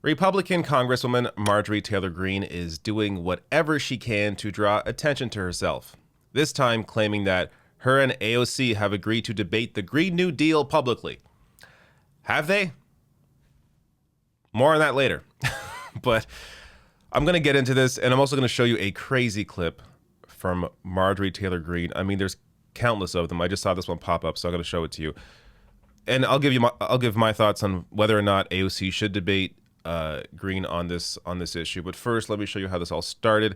Republican Congresswoman Marjorie Taylor Greene is doing whatever she can to draw attention to herself, this time claiming that her and AOC have agreed to debate the Green New Deal publicly. Have they? More on that later. But I'm going to get into this, and I'm also going to show you a crazy clip from Marjorie Taylor Greene. I mean, there's countless of them. I just saw this one pop up, so I'm going to show it to you. And I'll give my thoughts on whether or not AOC should debate Greene on this issue. But first, let me show you how this all started.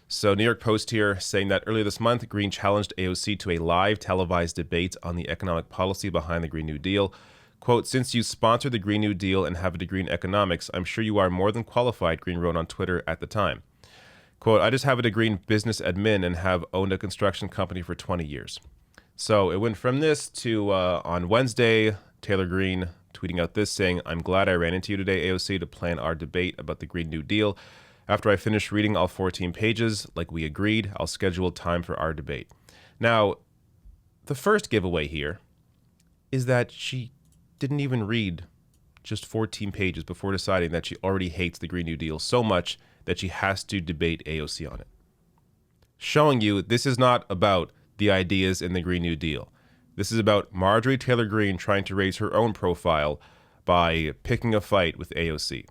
So New York Post here saying that earlier this month, Greene challenged AOC to a live televised debate on the economic policy behind the Green New Deal. Quote, "Since you sponsored the Green New Deal and have a degree in economics, I'm sure you are more than qualified," Greene wrote on Twitter at the time. Quote, "I just have a degree in business admin and have owned a construction company for 20 years. So it went from this to on Wednesday, Taylor Greene tweeting out this saying, "I'm glad I ran into you today, AOC, to plan our debate about the Green New Deal. After I finish reading all 14 pages, like we agreed, I'll schedule time for our debate." Now, the first giveaway here is that she didn't even read just 14 pages before deciding that she already hates the Green New Deal so much that she has to debate AOC on it. Showing you this is not about the ideas in the Green New Deal. This is about Marjorie Taylor Greene trying to raise her own profile by picking a fight with AOC.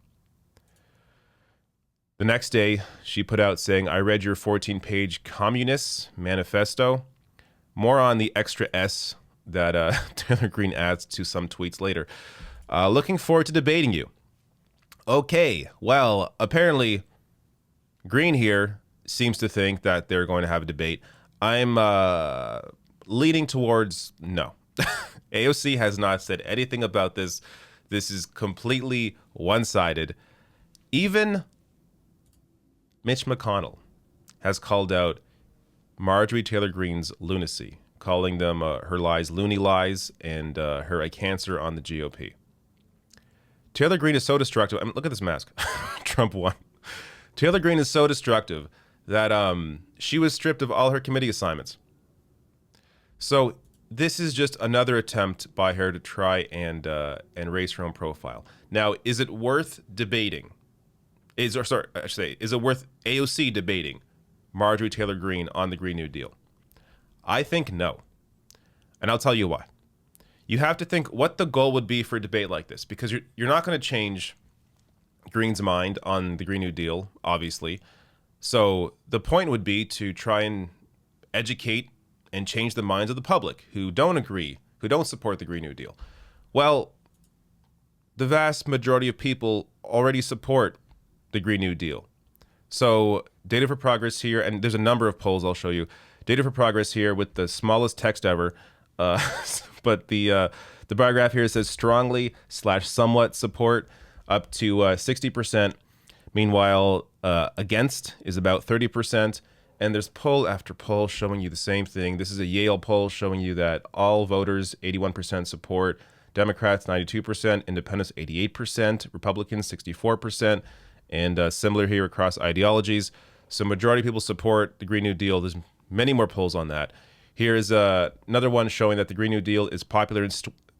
The next day, she put out saying, "I read your 14-page Communist Manifesto." More on the extra S that Taylor Greene adds to some tweets later. "Looking forward to debating you." Okay, well, apparently Greene here seems to think that they're going to have a debate. I'm leaning towards no. AOC has not said anything about this. This is completely one-sided. Even Mitch McConnell has called out Marjorie Taylor Greene's lunacy, calling them her lies loony lies and her a cancer on the GOP. Taylor Greene is so destructive. I mean, look at this mask. Trump won. Taylor Greene is so destructive that she was stripped of all her committee assignments. So this is just another attempt by her to try and raise her own profile. Now, is it worth debating? Is it worth AOC debating Marjorie Taylor Greene on the Green New Deal? I think no. And I'll tell you why. You have to think what the goal would be for a debate like this, because you're not going to change Greene's mind on the Green New Deal, obviously. So the point would be to try and educate and change the minds of the public who don't agree, who don't support the Green New Deal. Well, the vast majority of people already support the Green New Deal. So Data for Progress here, and there's a number of polls I'll show you. Data for Progress here with the smallest text ever. But the bar graph here says strongly/somewhat support up to 60%. Meanwhile, against is about 30%. And there's poll after poll showing you the same thing. This is a Yale poll showing you that all voters, 81% support. Democrats, 92%. Independents, 88%. Republicans, 64%. And similar here across ideologies. So majority of people support the Green New Deal. There's many more polls on that. Here's another one showing that the Green New Deal is popular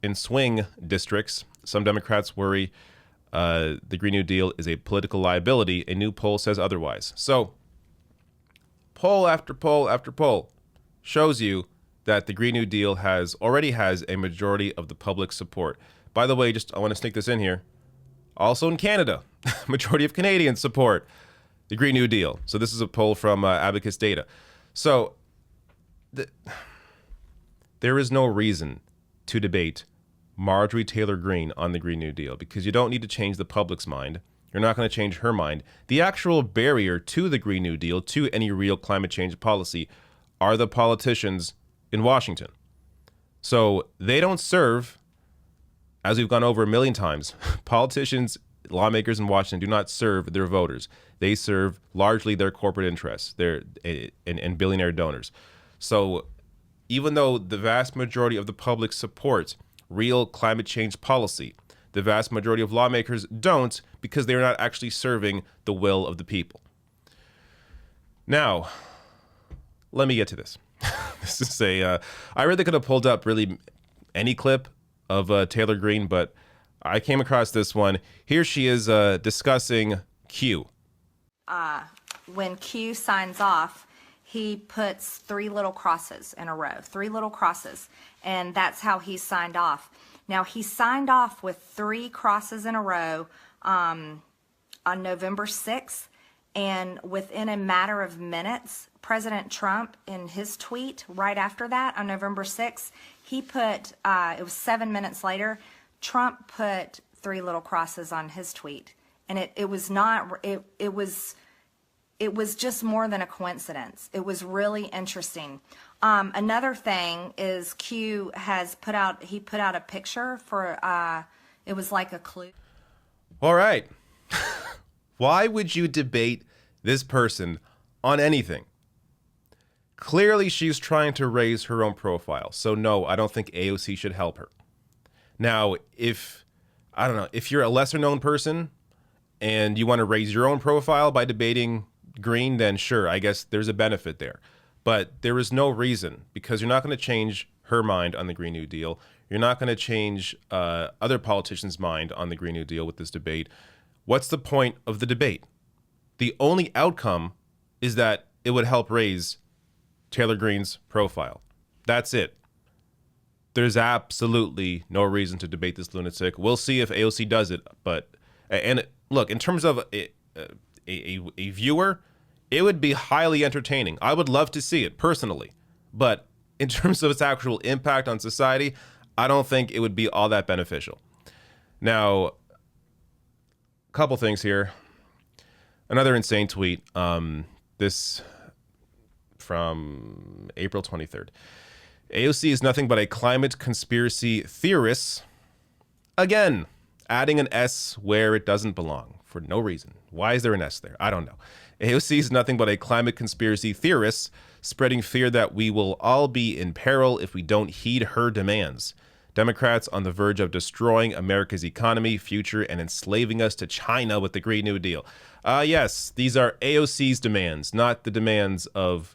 in swing districts. Some Democrats worry the Green New Deal is a political liability. A new poll says otherwise. So poll after poll after poll shows you that the Green New Deal already has a majority of the public support. By the way, I want to sneak this in here. Also in Canada, majority of Canadians support the Green New Deal. So this is a poll from Abacus Data. So there is no reason to debate Marjorie Taylor Greene on the Green New Deal because you don't need to change the public's mind. You're not going to change her mind. The actual barrier to the Green New Deal, to any real climate change policy, are the politicians in Washington. So they don't serve, as we've gone over a million times, politicians, lawmakers in Washington do not serve their voters. They serve largely their corporate interests, and billionaire donors. So even though the vast majority of the public supports real climate change policy, the vast majority of lawmakers don't because they're not actually serving the will of the people. Now, let me get to this. This is I really could have pulled up really any clip of Taylor Greene, but I came across this one. Here she is discussing Q. When Q signs off, he puts three little crosses in a row, three little crosses, and that's how he signed off. Now, he signed off with three crosses in a row on November 6th, and within a matter of minutes, President Trump, in his tweet right after that on November 6th, he put, it was 7 minutes later, Trump put three little crosses on his tweet. And it was not, it was just more than a coincidence. It was really interesting. Another thing is Q has put out a picture for, it was like a clue. All right. Why would you debate this person on anything? Clearly, she's trying to raise her own profile. So no, I don't think AOC should help her. Now, if you're a lesser known person and you want to raise your own profile by debating Greene, then sure, I guess there's a benefit there. But there is no reason, because you're not going to change her mind on the Green New Deal. You're not going to change other politicians' mind on the Green New Deal with this debate. What's the point of the debate? The only outcome is that it would help raise Taylor Greene's profile. That's it. There's absolutely no reason to debate this lunatic. We'll see if AOC does it. Look, in terms of a viewer, it would be highly entertaining. I would love to see it personally. But in terms of its actual impact on society, I don't think it would be all that beneficial. Now, a couple things here. Another insane tweet. This from April 23rd. AOC is nothing but a climate conspiracy theorist. Again, adding an S where it doesn't belong for no reason. Why is there an S there? I don't know. AOC is nothing but a climate conspiracy theorist, spreading fear that we will all be in peril if we don't heed her demands. Democrats on the verge of destroying America's economy, future, and enslaving us to China with the Green New Deal. Yes, these are AOC's demands, not the demands of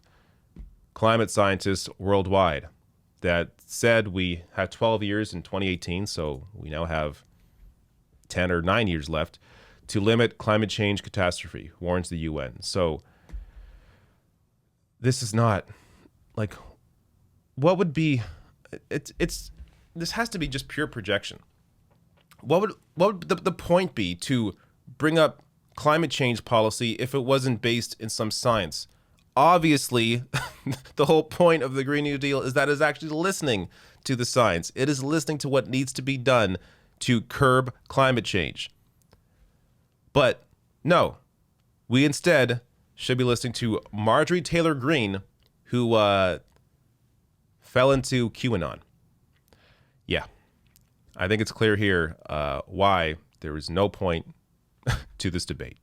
climate scientists worldwide. That said, we had 12 years in 2018, so we now have 10 or 9 years left to limit climate change catastrophe, warns the UN. So this is not like, what would be, this has to be just pure projection. What would the point be to bring up climate change policy if it wasn't based in some science? Obviously, the whole point of the Green New Deal is that it's actually listening to the science. It is listening to what needs to be done to curb climate change. But no, we instead should be listening to Marjorie Taylor Greene, who fell into QAnon. Yeah, I think it's clear here why there is no point to this debate.